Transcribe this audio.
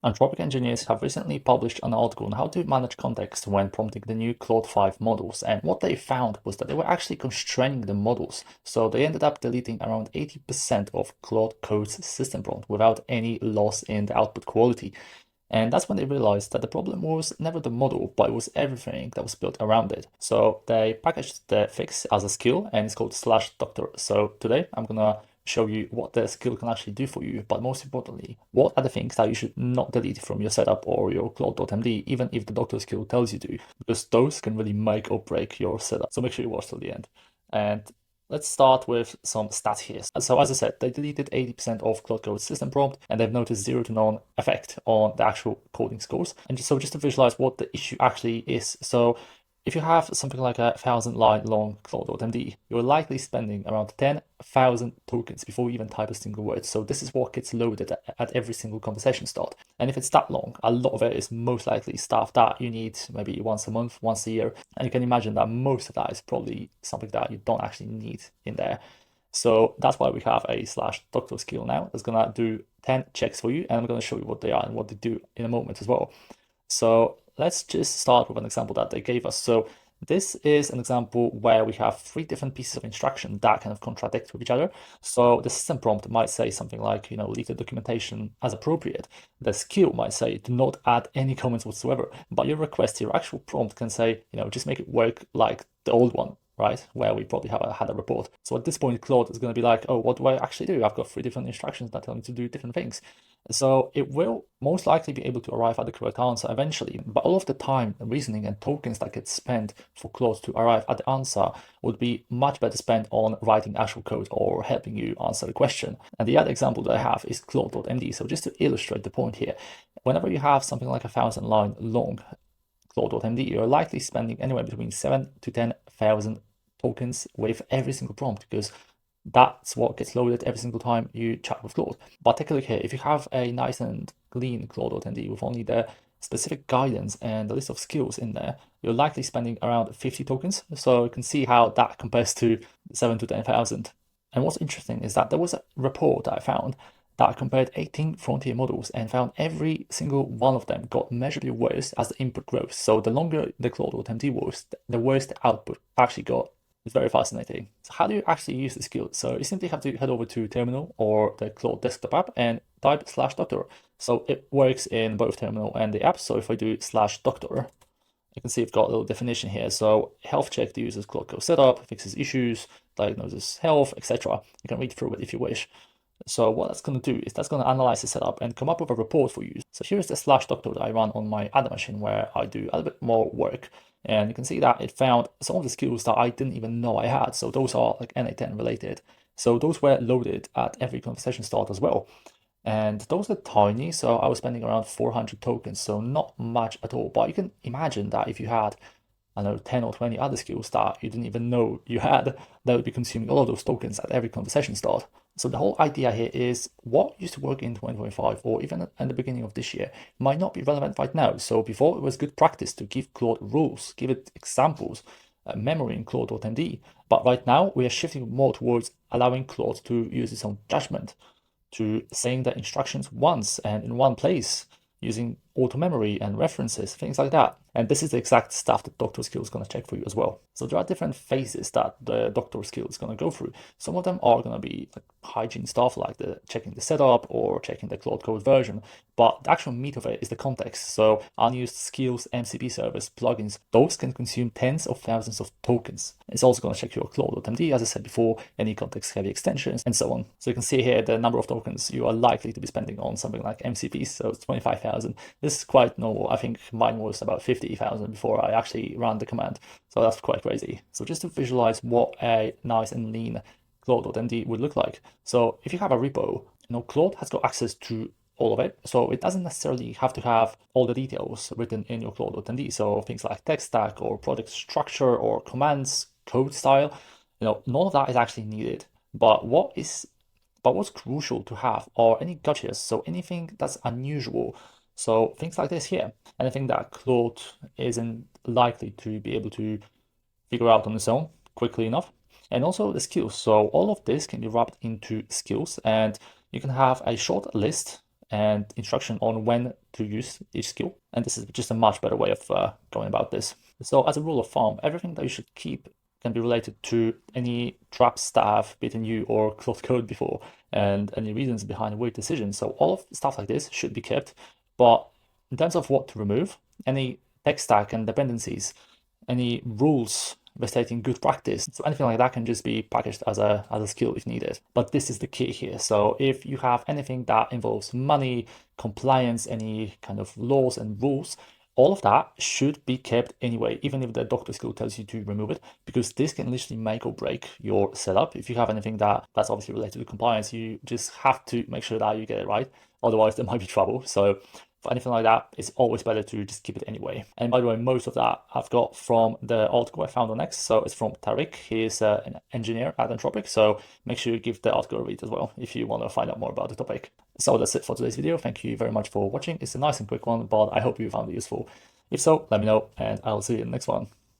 Anthropic engineers have recently published an article on how to manage context when prompting the new Claude 5 models, and what they found was that they were actually constraining the models. So they ended up deleting around 80% of Claude Code's system prompt without any loss in the output quality. And that's when they realized that the problem was never the model, but it was everything that was built around it. So they packaged the fix as a skill, and it's called /doctor. So today I'm gonna show you what the skill can actually do for you, but most importantly, what are the things that you should not delete from your setup or your Claude.md, even if the doctor skill tells you to, because those can really make or break your setup. So make sure you watch till the end. And let's start with some stats here. So as I said, they deleted 80% of Claude Code's system prompt, and they've noticed 0 to none effect on the actual coding scores. And just to visualize what the issue actually is. So if you have something like a 1,000-line long Claude.md, you're likely spending around 10,000 tokens before you even type a single word. So this is what gets loaded at every single conversation start. And if it's that long, a lot of it is most likely stuff that you need maybe once a month, once a year. And you can imagine that most of that is probably something that you don't actually need in there. So that's why we have a /doctor skill now that's gonna do 10 checks for you, and I'm gonna show you what they are and what they do in a moment as well. So let's just start with an example that they gave us. So this is an example where we have 3 different pieces of instruction that kind of contradict with each other. So the system prompt might say something like, leave the documentation as appropriate. The skill might say, do not add any comments whatsoever. But your request, your actual prompt can say, just make it work like the old one, right? Where we probably had a report. So at this point, Claude is going to be like, oh, what do I actually do? I've got 3 different instructions that tell me to do different things. So it will most likely be able to arrive at the correct answer eventually, but all of the time, reasoning, and tokens that get spent for Claude to arrive at the answer would be much better spent on writing actual code or helping you answer the question. And the other example that I have is CLAUDE.md. So just to illustrate the point here, whenever you have something like a 1,000-line long CLAUDE.md, you're likely spending anywhere between 7 to 10,000 tokens with every single prompt, because that's what gets loaded every single time you chat with Claude. But take a look here. If you have a nice and clean Claude.md with only the specific guidance and the list of skills in there, you're likely spending around 50 tokens. So you can see how that compares to 7 to 10,000. And what's interesting is that there was a report that I found that compared 18 frontier models and found every single one of them got measurably worse as the input grows. So the longer the Claude.md was, the worse the output actually got. It's very fascinating. So how do you actually use the skill? So you simply have to head over to Terminal or the Claude desktop app and type /doctor. So it works in both Terminal and the app. So if I do /doctor, you can see I've got a little definition here. So health check the user's Claude Code setup, fixes issues, diagnoses health, etc. You can read through it if you wish. So what that's going to do is that's going to analyze the setup and come up with a report for you. So here's the /doctor that I run on my other machine where I do a little bit more work. And you can see that it found some of the skills that I didn't even know I had. So those are like NA10 related. So those were loaded at every conversation start as well. And those are tiny, so I was spending around 400 tokens, so not much at all. But you can imagine that if you had, I don't know, 10 or 20 other skills that you didn't even know you had, that would be consuming all of those tokens at every conversation start. So the whole idea here is what used to work in 2025 or even at the beginning of this year might not be relevant right now. So before, it was good practice to give Claude rules, give it examples, memory in Claude.md. But right now we are shifting more towards allowing Claude to use its own judgment, to saying the instructions once and in one place, using auto memory and references, things like that. And this is the exact stuff that Doctor Skill is going to check for you as well. So there are different phases that the Doctor Skill is going to go through. Some of them are going to be like hygiene stuff, like the checking the setup or checking the Claude Code version. But the actual meat of it is the context. So unused skills, MCP servers, plugins, those can consume tens of thousands of tokens. It's also going to check your Claude.md, as I said before, any context-heavy extensions, and so on. So you can see here the number of tokens you are likely to be spending on something like MCPs. So it's 25,000. This is quite normal. I think mine was about 50,000 before I actually ran the command. So that's quite crazy. So just to visualize what a nice and lean Claude.md would look like. So if you have a repo, Claude has got access to all of it. So it doesn't necessarily have to have all the details written in your Claude.md. So things like text stack or project structure or commands, code style, none of that is actually needed. But what's crucial to have are any gotchas. So anything that's unusual. So things like this here, anything that Claude isn't likely to be able to figure out on its own quickly enough. And also the skills. So all of this can be wrapped into skills, and you can have a short list and instruction on when to use each skill. And this is just a much better way of going about this. So as a rule of thumb, everything that you should keep can be related to any traps that have beaten you or Claude code before, and any reasons behind weird decisions. So all of stuff like this should be kept. But in terms of what to remove, any tech stack and dependencies, any rules restating good practice, so anything like that can just be packaged as a skill if needed. But this is the key here. So if you have anything that involves money, compliance, any kind of laws and rules, all of that should be kept anyway, even if the doctor skill tells you to remove it, because this can literally make or break your setup. If you have anything that's obviously related to compliance, you just have to make sure that you get it right. Otherwise, there might be trouble. So for anything like that, it's always better to just keep it anyway. And by the way, most of that I've got from the article I found on X. So it's from Tariq. He's an engineer at Anthropic. So make sure you give the article a read as well if you want to find out more about the topic. So that's it for today's video. Thank you very much for watching. It's a nice and quick one, but I hope you found it useful. If so, let me know, and I'll see you in the next one.